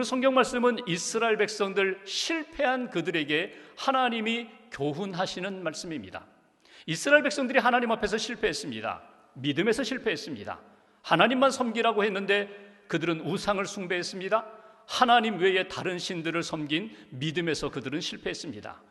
오늘 성경 말씀은 이스라엘 백성들 실패한 그들에게 하나님이 교훈하시는 말씀입니다. 이스라엘 백성들이 하나님 앞에서 실패했습니다. 믿음에서 실패했습니다. 하나님만 섬기라고 했는데 그들은 우상을 숭배했습니다. 하나님 외에 다른 신들을 섬긴 믿음에서 그들은 실패했습니다.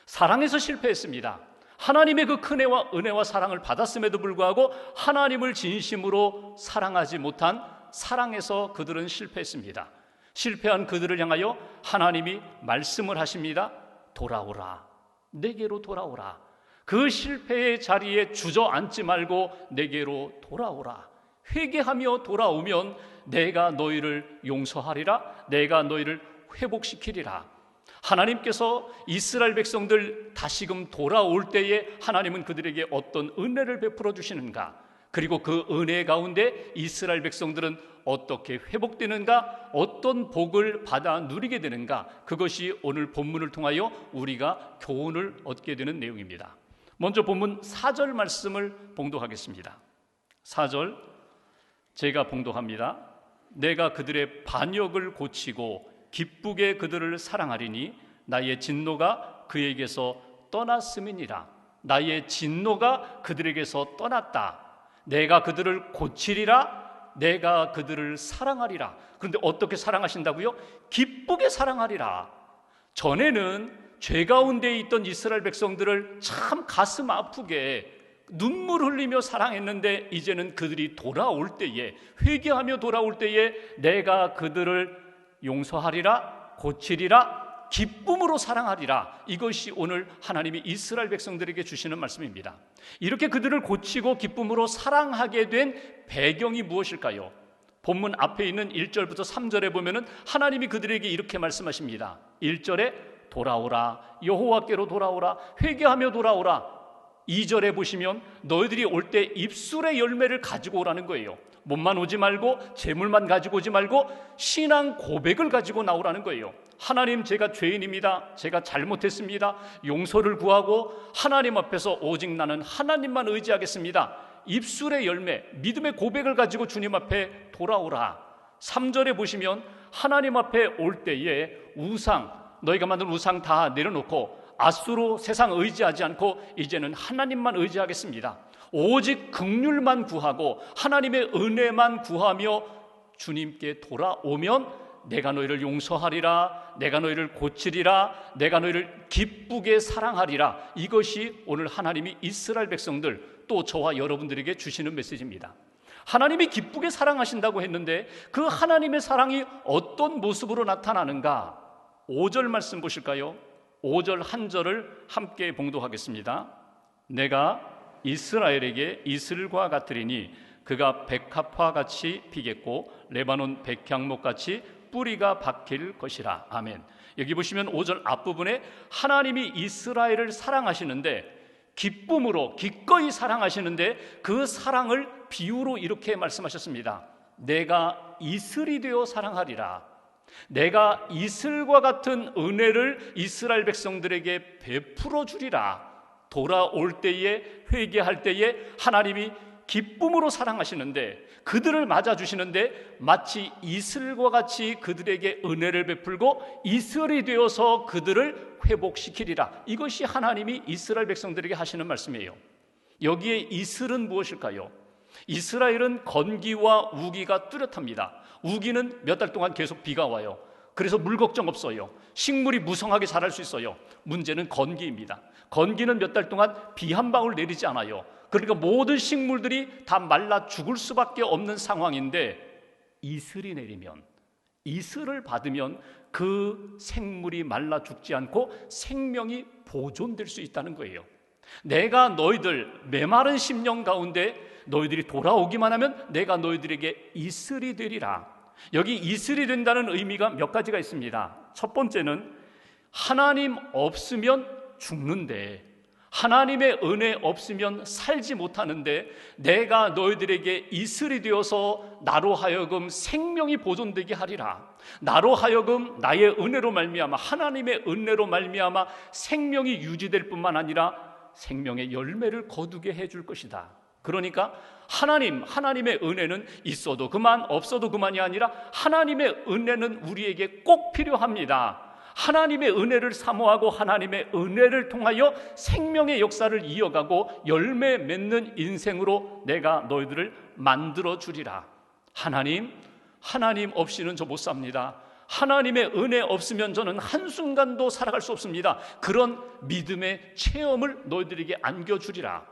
사랑에서 실패했습니다. 하나님의 그 큰 은혜와 사랑을 받았음에도 불구하고 하나님을 진심으로 사랑하지 못한 사랑에서 그들은 실패했습니다. 실패한 그들을 향하여 하나님이 말씀을 하십니다. 돌아오라, 내게로 돌아오라. 그 실패의 자리에 주저앉지 말고 내게로 돌아오라. 회개하며 돌아오면 내가 너희를 용서하리라, 내가 너희를 회복시키리라. 하나님께서 이스라엘 백성들 다시금 돌아올 때에 하나님은 그들에게 어떤 은혜를 베풀어 주시는가, 그리고 그 은혜 가운데 이스라엘 백성들은 어떻게 회복되는가, 어떤 복을 받아 누리게 되는가, 그것이 오늘 본문을 통하여 우리가 교훈을 얻게 되는 내용입니다. 먼저 본문 4절 말씀을 봉독하겠습니다. 4절 제가 봉독합니다. 내가 그들의 반역을 고치고 기쁘게 그들을 사랑하리니 나의 진노가 그에게서 떠났음이니라. 나의 진노가 그들에게서 떠났다. 내가 그들을 고치리라. 내가 그들을 사랑하리라. 그런데 어떻게 사랑하신다고요? 기쁘게 사랑하리라. 전에는 죄 가운데 있던 이스라엘 백성들을 참 가슴 아프게 눈물 흘리며 사랑했는데 이제는 그들이 돌아올 때에, 회개하며 돌아올 때에 내가 그들을 용서하리라, 고치리라, 기쁨으로 사랑하리라. 이것이 오늘 하나님이 이스라엘 백성들에게 주시는 말씀입니다. 이렇게 그들을 고치고 기쁨으로 사랑하게 된 배경이 무엇일까요? 본문 앞에 있는 1절부터 3절에 보면은 하나님이 그들에게 이렇게 말씀하십니다. 1절에 돌아오라, 여호와께로 돌아오라, 회개하며 돌아오라. 2절에 보시면 너희들이 올 때 입술의 열매를 가지고 오라는 거예요. 몸만 오지 말고, 재물만 가지고 오지 말고 신앙 고백을 가지고 나오라는 거예요. 하나님, 제가 죄인입니다. 제가 잘못했습니다. 용서를 구하고 하나님 앞에서 오직 나는 하나님만 의지하겠습니다. 입술의 열매, 믿음의 고백을 가지고 주님 앞에 돌아오라. 3절에 보시면 하나님 앞에 올 때에 우상, 너희가 만든 우상 다 내려놓고 앗수로 세상 의지하지 않고 이제는 하나님만 의지하겠습니다. 오직 긍휼만 구하고 하나님의 은혜만 구하며 주님께 돌아오면 내가 너희를 용서하리라, 내가 너희를 고치리라, 내가 너희를 기쁘게 사랑하리라. 이것이 오늘 하나님이 이스라엘 백성들, 또 저와 여러분들에게 주시는 메시지입니다. 하나님이 기쁘게 사랑하신다고 했는데 그 하나님의 사랑이 어떤 모습으로 나타나는가? 5절 말씀 보실까요? 5절 한 절을 함께 봉독하겠습니다. 내가 이스라엘에게 이슬과 같으리니 그가 백합화 같이 피겠고 레바논 백향목 같이 뿌리가 박힐 것이라. 아멘. 여기 보시면 5절 앞부분에 하나님이 이스라엘을 사랑하시는데, 기쁨으로 기꺼이 사랑하시는데 그 사랑을 비유로 이렇게 말씀하셨습니다. 내가 이슬이 되어 사랑하리라. 내가 이슬과 같은 은혜를 이스라엘 백성들에게 베풀어 주리라. 돌아올 때에, 회개할 때에 하나님이 기쁨으로 사랑하시는데, 그들을 맞아주시는데 마치 이슬과 같이 그들에게 은혜를 베풀고 이슬이 되어서 그들을 회복시키리라. 이것이 하나님이 이스라엘 백성들에게 하시는 말씀이에요. 여기에 이슬은 무엇일까요? 이스라엘은 건기와 우기가 뚜렷합니다. 우기는 몇 달 동안 계속 비가 와요. 그래서 물 걱정 없어요. 식물이 무성하게 자랄 수 있어요. 문제는 건기입니다. 건기는 몇 달 동안 비 한 방울 내리지 않아요. 그러니까 모든 식물들이 다 말라 죽을 수밖에 없는 상황인데, 이슬이 내리면, 이슬을 받으면 그 생물이 말라 죽지 않고 생명이 보존될 수 있다는 거예요. 내가 너희들 메마른 심령 가운데 너희들이 돌아오기만 하면 내가 너희들에게 이슬이 되리라. 여기 이슬이 된다는 의미가 몇 가지가 있습니다. 첫 번째는 하나님 없으면 죽는데, 하나님의 은혜 없으면 살지 못하는데 내가 너희들에게 이슬이 되어서 나로 하여금 생명이 보존되게 하리라. 나로 하여금 나의 은혜로 말미암아, 하나님의 은혜로 말미암아 생명이 유지될 뿐만 아니라 생명의 열매를 거두게 해줄 것이다. 그러니까 하나님의 은혜는 있어도 그만 없어도 그만이 아니라 하나님의 은혜는 우리에게 꼭 필요합니다. 하나님의 은혜를 사모하고 하나님의 은혜를 통하여 생명의 역사를 이어가고 열매 맺는 인생으로 내가 너희들을 만들어 주리라. 하나님 없이는 저 못 삽니다. 하나님의 은혜 없으면 저는 한순간도 살아갈 수 없습니다. 그런 믿음의 체험을 너희들에게 안겨주리라.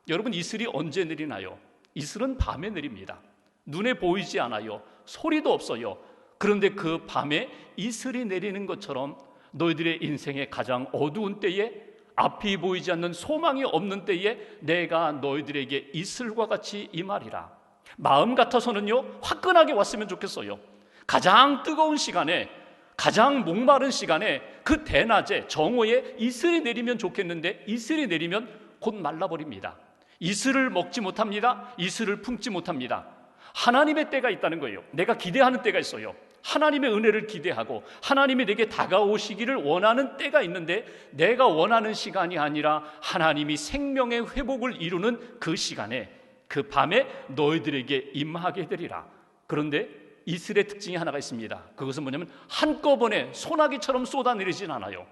여러분, 이슬이 언제 내리나요? 이슬은 밤에 내립니다. 눈에 보이지 않아요. 소리도 없어요. 그런데 그 밤에 이슬이 내리는 것처럼 너희들의 인생의 가장 어두운 때에, 앞이 보이지 않는 소망이 없는 때에 내가 너희들에게 이슬과 같이 임하리라. 마음 같아서는요, 화끈하게 왔으면 좋겠어요. 가장 뜨거운 시간에, 가장 목마른 시간에, 그 대낮에 정오에 이슬이 내리면 좋겠는데 이슬이 내리면 곧 말라버립니다. 이슬을 먹지 못합니다. 이슬을 품지 못합니다. 하나님의 때가 있다는 거예요. 내가 기대하는 때가 있어요. 하나님의 은혜를 기대하고 하나님이 내게 다가오시기를 원하는 때가 있는데, 내가 원하는 시간이 아니라 하나님이 생명의 회복을 이루는 그 시간에, 그 밤에 너희들에게 임하게 되리라. 그런데 이슬의 특징이 하나가 있습니다. 그것은 뭐냐면 한꺼번에 소나기처럼 쏟아내리진 않아요.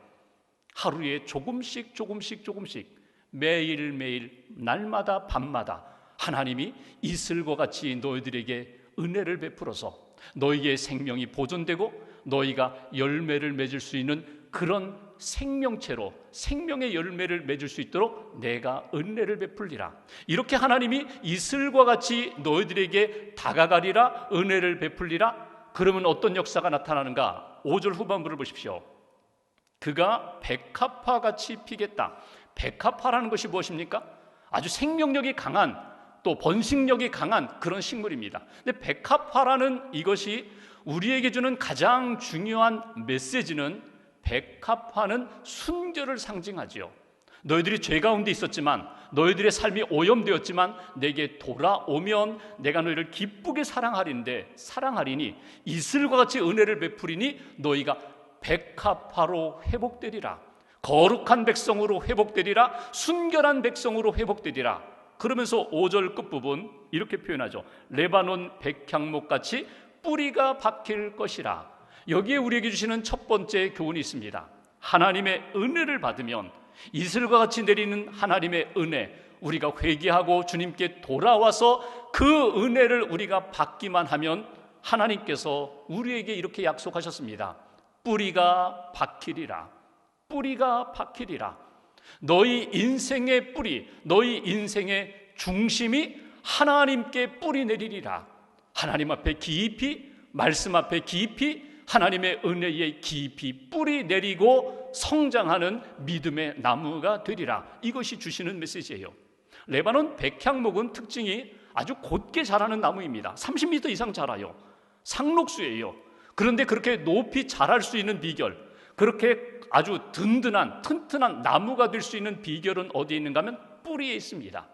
하루에 조금씩 매일매일 날마다 밤마다 하나님이 이슬과 같이 너희들에게 은혜를 베풀어서 너희의 생명이 보존되고 너희가 열매를 맺을 수 있는 그런 생명체로 생명의 열매를 맺을 수 있도록 내가 은혜를 베풀리라. 이렇게 하나님이 이슬과 같이 너희들에게 다가가리라, 은혜를 베풀리라. 그러면 어떤 역사가 나타나는가? 5절 후반부를 보십시오. 그가 백합화같이 피겠다. 백합화라는 것이 무엇입니까? 아주 생명력이 강한, 또 번식력이 강한 그런 식물입니다. 근데 백합화라는 이것이 우리에게 주는 가장 중요한 메시지는, 백합화는 순결을 상징하지요. 너희들이 죄 가운데 있었지만, 너희들의 삶이 오염되었지만 내게 돌아오면 내가 너희를 기쁘게 사랑하리니 이슬과 같이 은혜를 베푸리니 너희가 백합화로 회복되리라. 거룩한 백성으로 회복되리라. 순결한 백성으로 회복되리라. 그러면서 5절 끝부분 이렇게 표현하죠. 레바논 백향목같이 뿌리가 박힐 것이라. 여기에 우리에게 주시는 첫 번째 교훈이 있습니다. 하나님의 은혜를 받으면, 이슬과 같이 내리는 하나님의 은혜, 우리가 회개하고 주님께 돌아와서 그 은혜를 우리가 받기만 하면 하나님께서 우리에게 이렇게 약속하셨습니다. 뿌리가 박히리라. 뿌리가 박히리라. 너희 인생의 뿌리, 너희 인생의 중심이 하나님께 뿌리 내리리라. 하나님 앞에 깊이, 말씀 앞에 깊이, 하나님의 은혜에 깊이 뿌리 내리고 성장하는 믿음의 나무가 되리라. 이것이 주시는 메시지예요. 레바논 백향목은 특징이 아주 곧게 자라는 나무입니다. 30m 이상 자라요. 상록수예요. 그런데 그렇게 높이 자랄 수 있는 비결, 그렇게 아주 든든한 튼튼한 나무가 될 수 있는 비결은 어디에 있는가 하면 뿌리에 있습니다.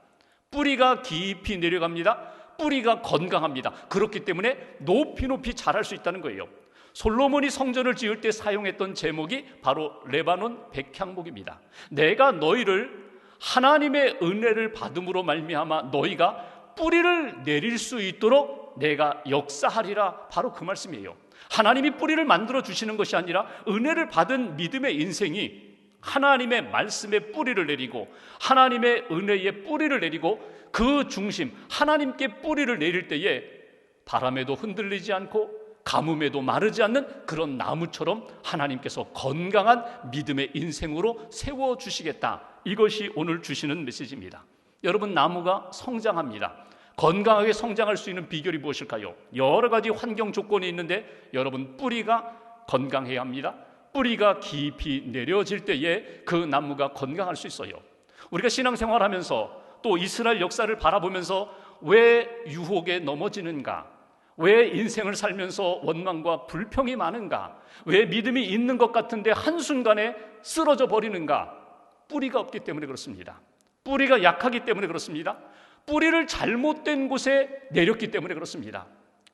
뿌리가 깊이 내려갑니다. 뿌리가 건강합니다. 그렇기 때문에 높이 자랄 수 있다는 거예요. 솔로몬이 성전을 지을 때 사용했던 제목이 바로 레바논 백향목입니다. 내가 너희를 하나님의 은혜를 받음으로 말미암아 너희가 뿌리를 내릴 수 있도록 내가 역사하리라. 바로 그 말씀이에요. 하나님이 뿌리를 만들어 주시는 것이 아니라 은혜를 받은 믿음의 인생이 하나님의 말씀에 뿌리를 내리고 하나님의 은혜에 뿌리를 내리고 그 중심 하나님께 뿌리를 내릴 때에 바람에도 흔들리지 않고 가뭄에도 마르지 않는 그런 나무처럼 하나님께서 건강한 믿음의 인생으로 세워주시겠다. 이것이 오늘 주시는 메시지입니다. 여러분, 나무가 성장합니다. 건강하게 성장할 수 있는 비결이 무엇일까요? 여러 가지 환경 조건이 있는데 여러분, 뿌리가 건강해야 합니다. 뿌리가 깊이 내려질 때에 그 나무가 건강할 수 있어요. 우리가 신앙생활하면서 또 이스라엘 역사를 바라보면서 왜 유혹에 넘어지는가? 왜 인생을 살면서 원망과 불평이 많은가? 왜 믿음이 있는 것 같은데 한순간에 쓰러져 버리는가? 뿌리가 없기 때문에 그렇습니다. 뿌리가 약하기 때문에 그렇습니다. 뿌리를 잘못된 곳에 내렸기 때문에 그렇습니다.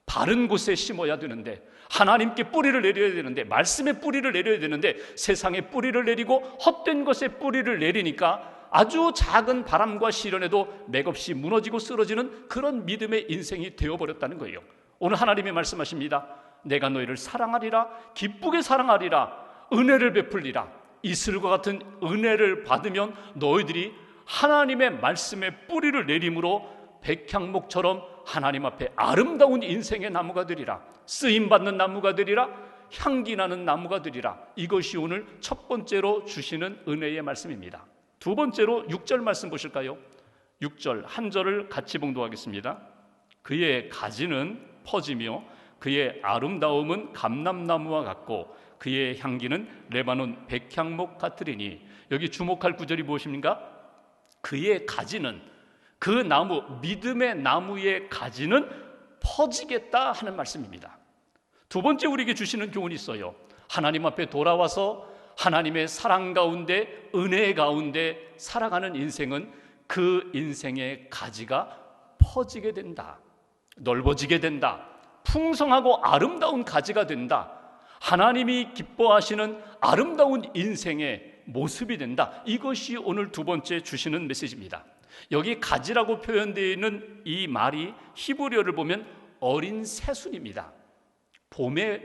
바른 곳에 심어야 되는데, 하나님께 뿌리를 내려야 되는데, 말씀에 뿌리를 내려야 되는데 세상에 뿌리를 내리고 헛된 것에 뿌리를 내리니까 아주 작은 바람과 시련에도 맥없이 무너지고 쓰러지는 그런 믿음의 인생이 되어버렸다는 거예요. 오늘 하나님이 말씀하십니다. 내가 너희를 사랑하리라, 기쁘게 사랑하리라, 은혜를 베풀리라. 이슬과 같은 은혜를 받으면 너희들이 하나님의 말씀에 뿌리를 내림으로 백향목처럼 하나님 앞에 아름다운 인생의 나무가 되리라. 쓰임받는 나무가 되리라. 향기 나는 나무가 되리라. 이것이 오늘 첫 번째로 주시는 은혜의 말씀입니다. 두 번째로 6절 말씀 보실까요? 6절 한 절을 같이 봉독하겠습니다. 그의 가지는 퍼지며 그의 아름다움은 감람나무와 같고 그의 향기는 레바논 백향목 같으리니. 여기 주목할 구절이 무엇입니까? 그의 가지는, 그 나무, 믿음의 나무의 가지는 퍼지겠다 하는 말씀입니다. 두 번째 우리에게 주시는 교훈이 있어요. 하나님 앞에 돌아와서 하나님의 사랑 가운데, 은혜 가운데 살아가는 인생은 그 인생의 가지가 퍼지게 된다, 넓어지게 된다, 풍성하고 아름다운 가지가 된다, 하나님이 기뻐하시는 아름다운 인생의 모습이 된다. 이것이 오늘 두 번째 주시는 메시지입니다. 여기 가지라고 표현되어 있는 이 말이 히브리어를 보면 어린 새순입니다. 봄에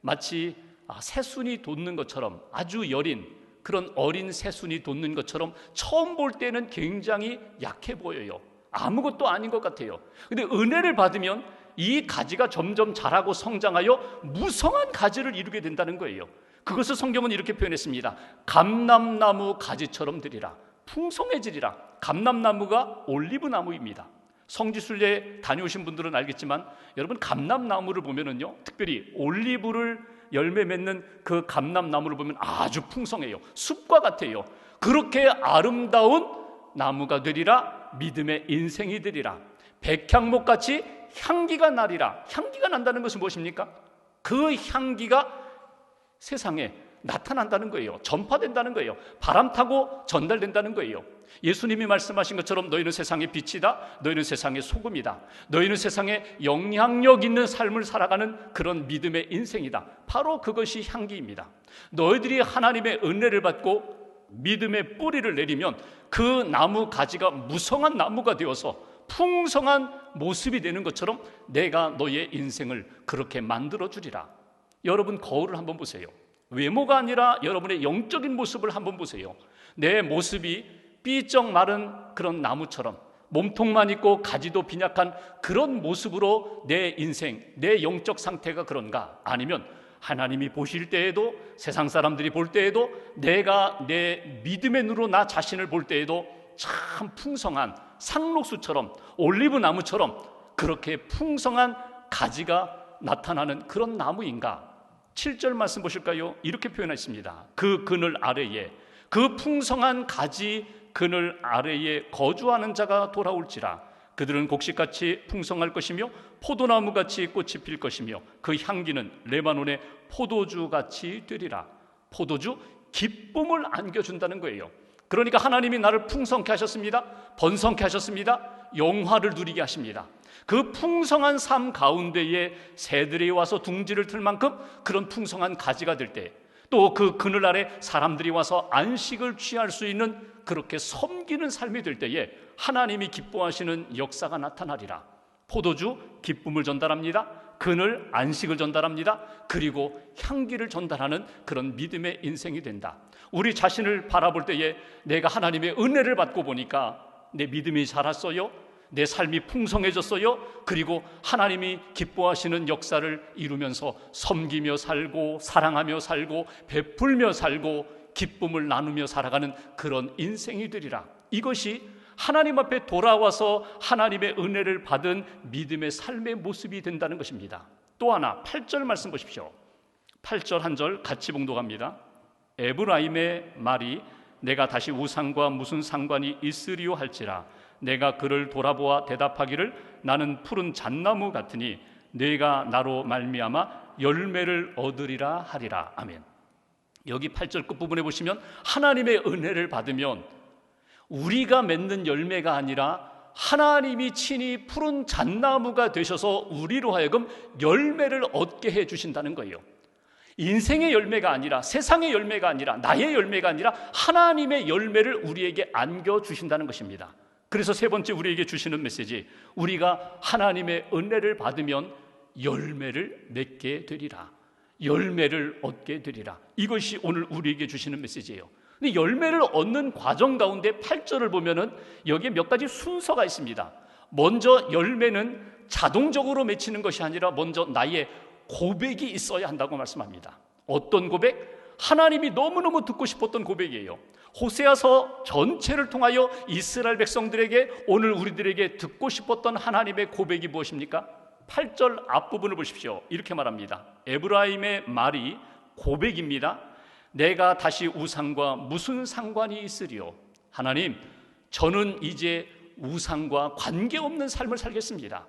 마치 새순이 돋는 것처럼, 아주 여린 그런 어린 새순이 돋는 것처럼 처음 볼 때는 굉장히 약해 보여요. 아무것도 아닌 것 같아요. 근데 은혜를 받으면 이 가지가 점점 자라고 성장하여 무성한 가지를 이루게 된다는 거예요. 그것을 성경은 이렇게 표현했습니다. 감람나무 가지처럼 되리라, 풍성해지리라. 감람나무가 올리브나무입니다. 성지순례 다녀오신 분들은 알겠지만 여러분, 감람나무를 보면은요, 특별히 올리브를 열매 맺는 그 감람나무를 보면 아주 풍성해요. 숲과 같아요. 그렇게 아름다운 나무가 되리라. 믿음의 인생이 되리라. 백향목같이 향기가 나리라. 향기가 난다는 것은 무엇입니까? 그 향기가 세상에 나타난다는 거예요. 전파된다는 거예요. 바람 타고 전달된다는 거예요. 예수님이 말씀하신 것처럼 너희는 세상의 빛이다, 너희는 세상의 소금이다, 너희는 세상에 영향력 있는 삶을 살아가는 그런 믿음의 인생이다. 바로 그것이 향기입니다. 너희들이 하나님의 은혜를 받고 믿음의 뿌리를 내리면 그 나무 가지가 무성한 나무가 되어서 풍성한 모습이 되는 것처럼 내가 너의 인생을 그렇게 만들어 주리라. 여러분, 거울을 한번 보세요. 외모가 아니라 여러분의 영적인 모습을 한번 보세요. 내 모습이 삐쩍 마른 그런 나무처럼 몸통만 있고 가지도 빈약한 그런 모습으로 내 인생, 내 영적 상태가 그런가? 아니면 하나님이 보실 때에도, 세상 사람들이 볼 때에도, 내가 내 믿음의 눈으로 나 자신을 볼 때에도 참 풍성한 상록수처럼, 올리브 나무처럼 그렇게 풍성한 가지가 나타나는 그런 나무인가? 7절 말씀 보실까요? 이렇게 표현했습니다. 그 그늘 아래에, 그 풍성한 가지 그늘 아래에 거주하는 자가 돌아올지라. 그들은 곡식같이 풍성할 것이며 포도나무같이 꽃이 필 것이며 그 향기는 레바논의 포도주같이 되리라. 포도주, 기쁨을 안겨준다는 거예요. 그러니까 하나님이 나를 풍성케 하셨습니다. 번성케 하셨습니다. 영화를 누리게 하십니다. 그 풍성한 삶 가운데에 새들이 와서 둥지를 틀 만큼 그런 풍성한 가지가 될 때, 또 그 그늘 아래 사람들이 와서 안식을 취할 수 있는 그렇게 섬기는 삶이 될 때에 하나님이 기뻐하시는 역사가 나타나리라. 포도주, 기쁨을 전달합니다. 그늘, 안식을 전달합니다. 그리고 향기를 전달하는 그런 믿음의 인생이 된다. 우리 자신을 바라볼 때에 내가 하나님의 은혜를 받고 보니까 내 믿음이 자랐어요. 내 삶이 풍성해졌어요. 그리고 하나님이 기뻐하시는 역사를 이루면서 섬기며 살고, 사랑하며 살고, 베풀며 살고, 기쁨을 나누며 살아가는 그런 인생이 되리라. 이것이 하나님 앞에 돌아와서 하나님의 은혜를 받은 믿음의 삶의 모습이 된다는 것입니다. 또 하나 8절 말씀 보십시오. 8절 한 절 같이 봉독합니다. 에브라임의 말이 내가 다시 우상과 무슨 상관이 있으리요 할지라. 내가 그를 돌아보아 대답하기를 나는 푸른 잣나무 같으니 네가 나로 말미암아 열매를 얻으리라 하리라. 아멘. 여기 8절 끝부분에 보시면 하나님의 은혜를 받으면 우리가 맺는 열매가 아니라 하나님이 친히 푸른 잣나무가 되셔서 우리로 하여금 열매를 얻게 해주신다는 거예요. 인생의 열매가 아니라, 세상의 열매가 아니라, 나의 열매가 아니라 하나님의 열매를 우리에게 안겨주신다는 것입니다. 그래서 세 번째 우리에게 주시는 메시지, 우리가 하나님의 은혜를 받으면 열매를 맺게 되리라, 열매를 얻게 되리라. 이것이 오늘 우리에게 주시는 메시지예요. 근데 열매를 얻는 과정 가운데 8절을 보면은 여기에 몇 가지 순서가 있습니다. 먼저 열매는 자동적으로 맺히는 것이 아니라 먼저 나의 고백이 있어야 한다고 말씀합니다. 어떤 고백? 하나님이 너무너무 듣고 싶었던 고백이에요. 호세아서 전체를 통하여 이스라엘 백성들에게, 오늘 우리들에게 듣고 싶었던 하나님의 고백이 무엇입니까? 8절 앞부분을 보십시오. 이렇게 말합니다. 에브라임의 말이 고백입니다. 내가 다시 우상과 무슨 상관이 있으리요? 하나님, 저는 이제 우상과 관계없는 삶을 살겠습니다.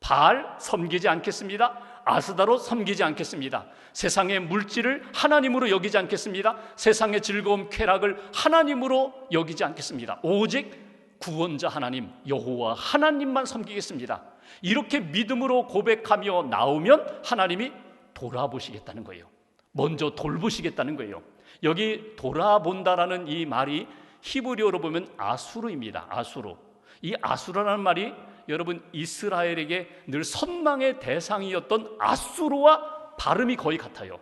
바알 섬기지 않겠습니다. 아스다로 섬기지 않겠습니다. 세상의 물질을 하나님으로 여기지 않겠습니다. 세상의 즐거움, 쾌락을 하나님으로 여기지 않겠습니다. 오직 구원자 하나님, 여호와 하나님만 섬기겠습니다. 이렇게 믿음으로 고백하며 나오면 하나님이 돌아보시겠다는 거예요. 먼저 돌보시겠다는 거예요. 여기 돌아본다라는 이 말이 히브리어로 보면 아수르입니다. 아수르. 이 아수르라는 말이 여러분, 이스라엘에게 늘 선망의 대상이었던 아수르와 발음이 거의 같아요.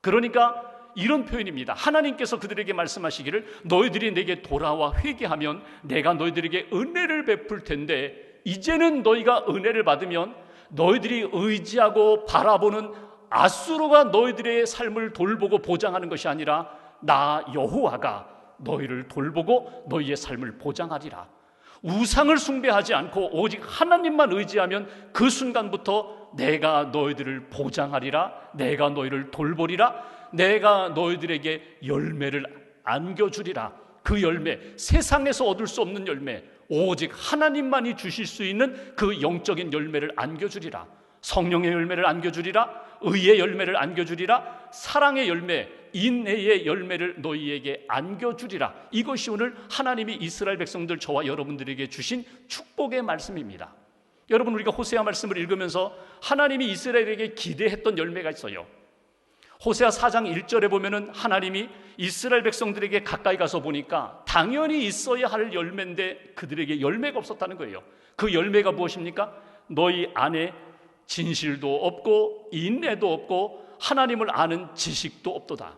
그러니까 이런 표현입니다. 하나님께서 그들에게 말씀하시기를, 너희들이 내게 돌아와 회개하면 내가 너희들에게 은혜를 베풀 텐데, 이제는 너희가 은혜를 받으면 너희들이 의지하고 바라보는 아수르가 너희들의 삶을 돌보고 보장하는 것이 아니라 나 여호와가 너희를 돌보고 너희의 삶을 보장하리라. 우상을 숭배하지 않고 오직 하나님만 의지하면 그 순간부터 내가 너희들을 보장하리라, 내가 너희를 돌보리라, 내가 너희들에게 열매를 안겨주리라. 그 열매, 세상에서 얻을 수 없는 열매, 오직 하나님만이 주실 수 있는 그 영적인 열매를 안겨주리라. 성령의 열매를 안겨주리라, 의의 열매를 안겨주리라, 사랑의 열매, 인내의 열매를 너희에게 안겨주리라. 이것이 오늘 하나님이 이스라엘 백성들, 저와 여러분들에게 주신 축복의 말씀입니다. 여러분, 우리가 호세아 말씀을 읽으면서 하나님이 이스라엘에게 기대했던 열매가 있어요. 호세아 4장 1절에 보면은 하나님이 이스라엘 백성들에게 가까이 가서 보니까 당연히 있어야 할 열매인데 그들에게 열매가 없었다는 거예요. 그 열매가 무엇입니까? 너희 안에 진실도 없고 인내도 없고 하나님을 아는 지식도 없도다.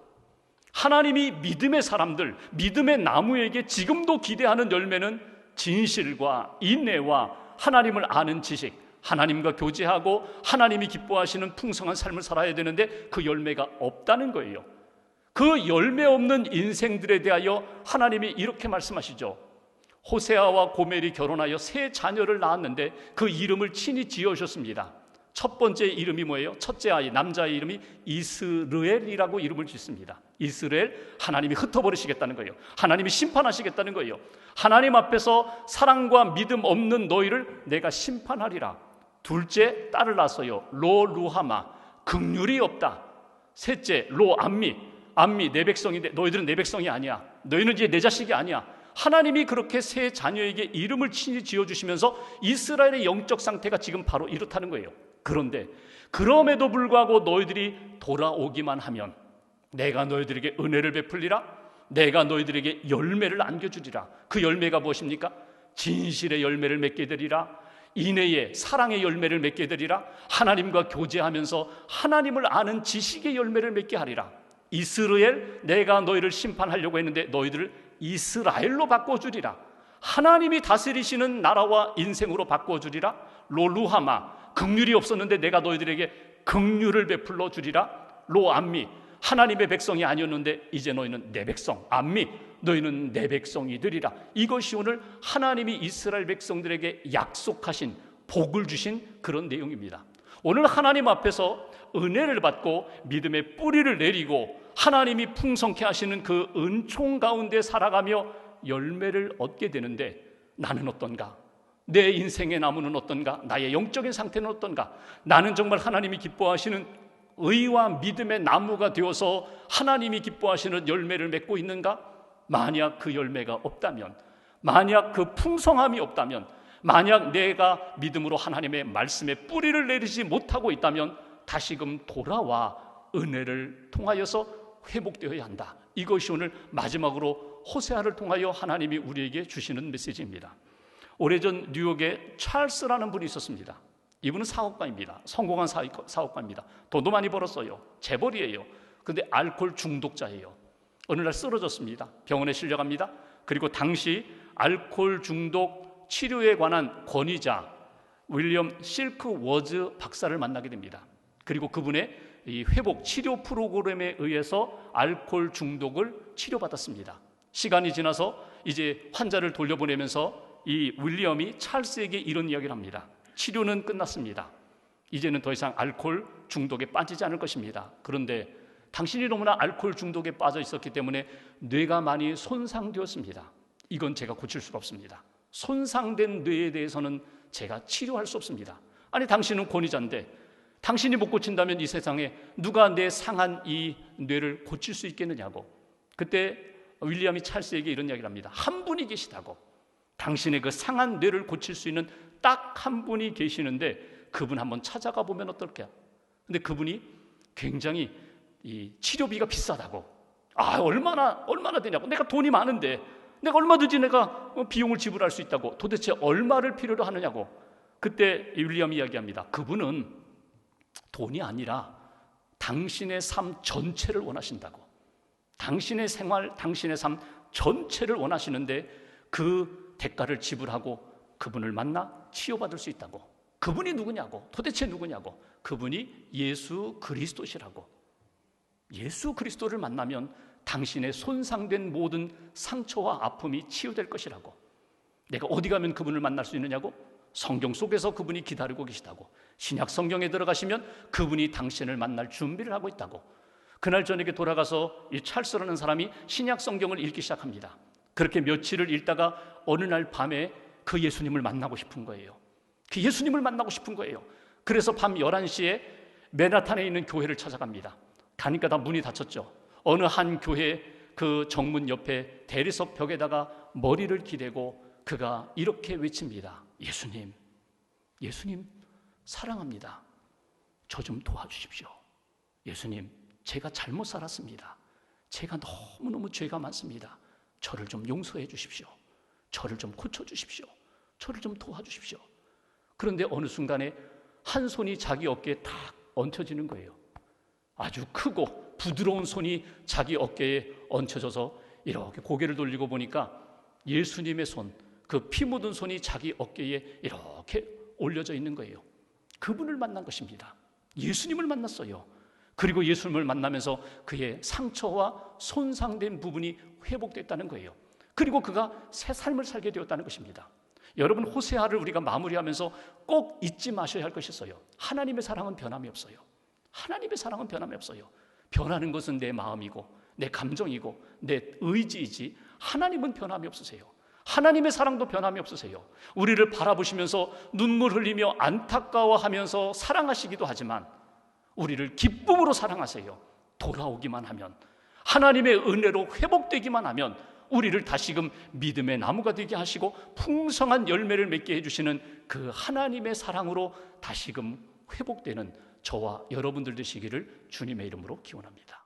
하나님이 믿음의 사람들, 믿음의 나무에게 지금도 기대하는 열매는 진실과 인내와 하나님을 아는 지식, 하나님과 교제하고 하나님이 기뻐하시는 풍성한 삶을 살아야 되는데 그 열매가 없다는 거예요. 그 열매 없는 인생들에 대하여 하나님이 이렇게 말씀하시죠. 호세아와 고멜이 결혼하여 세 자녀를 낳았는데 그 이름을 친히 지어주셨습니다. 첫 번째 이름이 뭐예요? 첫째 아이, 남자의 이름이 이스르엘이라고 이름을 짓습니다. 이스라엘, 하나님이 흩어버리시겠다는 거예요. 하나님이 심판하시겠다는 거예요. 하나님 앞에서 사랑과 믿음 없는 너희를 내가 심판하리라. 둘째, 딸을 낳았어요. 로 루하마, 긍휼이 없다. 셋째, 로 암미, 암미 내 백성인데 너희들은 내 백성이 아니야. 너희는 이제 내 자식이 아니야. 하나님이 그렇게 세 자녀에게 이름을 친히 지어주시면서 이스라엘의 영적 상태가 지금 바로 이렇다는 거예요. 그런데 그럼에도 불구하고 너희들이 돌아오기만 하면 내가 너희들에게 은혜를 베풀리라, 내가 너희들에게 열매를 안겨주리라. 그 열매가 무엇입니까? 진실의 열매를 맺게 되리라, 인애의 사랑의 열매를 맺게 되리라, 하나님과 교제하면서 하나님을 아는 지식의 열매를 맺게 하리라. 이스라엘, 내가 너희를 심판하려고 했는데 너희들을 이스라엘로 바꿔주리라. 하나님이 다스리시는 나라와 인생으로 바꿔주리라. 로루하마, 긍휼이 없었는데 내가 너희들에게 긍휼을 베풀러 주리라. 로암미, 하나님의 백성이 아니었는데 이제 너희는 내 백성. 암미, 너희는 내 백성이 되리라. 이것이 오늘 하나님이 이스라엘 백성들에게 약속하신, 복을 주신 그런 내용입니다. 오늘 하나님 앞에서 은혜를 받고 믿음의 뿌리를 내리고 하나님이 풍성케 하시는 그 은총 가운데 살아가며 열매를 얻게 되는데 나는 어떤가? 내 인생의 나무는 어떤가? 나의 영적인 상태는 어떤가? 나는 정말 하나님이 기뻐하시는 의와 믿음의 나무가 되어서 하나님이 기뻐하시는 열매를 맺고 있는가? 만약 그 열매가 없다면, 만약 그 풍성함이 없다면, 만약 내가 믿음으로 하나님의 말씀에 뿌리를 내리지 못하고 있다면 다시금 돌아와 은혜를 통하여서 회복되어야 한다. 이것이 오늘 마지막으로 호세아를 통하여 하나님이 우리에게 주시는 메시지입니다. 오래전 뉴욕에 찰스라는 분이 있었습니다. 이분은 사업가입니다. 성공한 사업가입니다. 돈도 많이 벌었어요. 재벌이에요. 그런데 알코올 중독자예요. 어느 날 쓰러졌습니다. 병원에 실려갑니다. 그리고 당시 알코올 중독 치료에 관한 권위자 윌리엄 실크워즈 박사를 만나게 됩니다. 그리고 그분의 이 회복 치료 프로그램에 의해서 알코올 중독을 치료받았습니다. 시간이 지나서 이제 환자를 돌려보내면서 이 윌리엄이 찰스에게 이런 이야기를 합니다. 치료는 끝났습니다. 이제는 더 이상 알코올 중독에 빠지지 않을 것입니다. 그런데 당신이 너무나 알코올 중독에 빠져 있었기 때문에 뇌가 많이 손상되었습니다. 이건 제가 고칠 수가 없습니다. 손상된 뇌에 대해서는 제가 치료할 수 없습니다. 아니, 당신은 권위자인데 당신이 못 고친다면 이 세상에 누가 내 상한 이 뇌를 고칠 수 있겠느냐고. 그때 윌리엄이 찰스에게 이런 이야기를 합니다. 한 분이 계시다고. 당신의 그 상한 뇌를 고칠 수 있는 딱 한 분이 계시는데 그분 한번 찾아가 보면 어떨까? 근데 그분이 굉장히 이 치료비가 비싸다고. 얼마나 되냐고. 내가 돈이 많은데 내가 얼마든지 내가 비용을 지불할 수 있다고. 도대체 얼마를 필요로 하느냐고. 그때 윌리엄이 이야기합니다. 그분은 돈이 아니라 당신의 삶 전체를 원하신다고. 당신의 생활, 당신의 삶 전체를 원하시는데 그 대가를 지불하고 그분을 만나 치유받을 수 있다고. 그분이 누구냐고. 도대체 누구냐고. 그분이 예수 그리스도시라고. 예수 그리스도를 만나면 당신의 손상된 모든 상처와 아픔이 치유될 것이라고. 내가 어디 가면 그분을 만날 수 있느냐고. 성경 속에서 그분이 기다리고 계시다고. 신약 성경에 들어가시면 그분이 당신을 만날 준비를 하고 있다고. 그날 저녁에 돌아가서 이 찰스라는 사람이 신약 성경을 읽기 시작합니다. 그렇게 며칠을 읽다가 어느 날 밤에 그 예수님을 만나고 싶은 거예요. 그 예수님을 만나고 싶은 거예요. 그래서 밤 11시에 맨하탄에 있는 교회를 찾아갑니다. 가니까 다 문이 닫혔죠. 어느 한 교회 그 정문 옆에 대리석 벽에다가 머리를 기대고 그가 이렇게 외칩니다. 예수님, 예수님 사랑합니다. 저 좀 도와주십시오. 예수님, 제가 잘못 살았습니다. 제가 너무너무 죄가 많습니다. 저를 좀 용서해 주십시오. 저를 좀 고쳐주십시오. 저를 좀 도와주십시오. 그런데 어느 순간에 한 손이 자기 어깨에 탁 얹혀지는 거예요. 아주 크고 부드러운 손이 자기 어깨에 얹혀져서 이렇게 고개를 돌리고 보니까 예수님의 손, 그 피 묻은 손이 자기 어깨에 이렇게 올려져 있는 거예요. 그분을 만난 것입니다. 예수님을 만났어요. 그리고 예수님을 만나면서 그의 상처와 손상된 부분이 회복됐다는 거예요. 그리고 그가 새 삶을 살게 되었다는 것입니다. 여러분, 호세아를 우리가 마무리하면서 꼭 잊지 마셔야 할 것이 있어요. 하나님의 사랑은 변함이 없어요. 하나님의 사랑은 변함이 없어요. 변하는 것은 내 마음이고 내 감정이고 내 의지이지 하나님은 변함이 없으세요. 하나님의 사랑도 변함이 없으세요. 우리를 바라보시면서 눈물 흘리며 안타까워하면서 사랑하시기도 하지만 우리를 기쁨으로 사랑하세요. 돌아오기만 하면, 하나님의 은혜로 회복되기만 하면 우리를 다시금 믿음의 나무가 되게 하시고 풍성한 열매를 맺게 해주시는 그 하나님의 사랑으로 다시금 회복되는 저와 여러분들 되시기를 주님의 이름으로 기원합니다.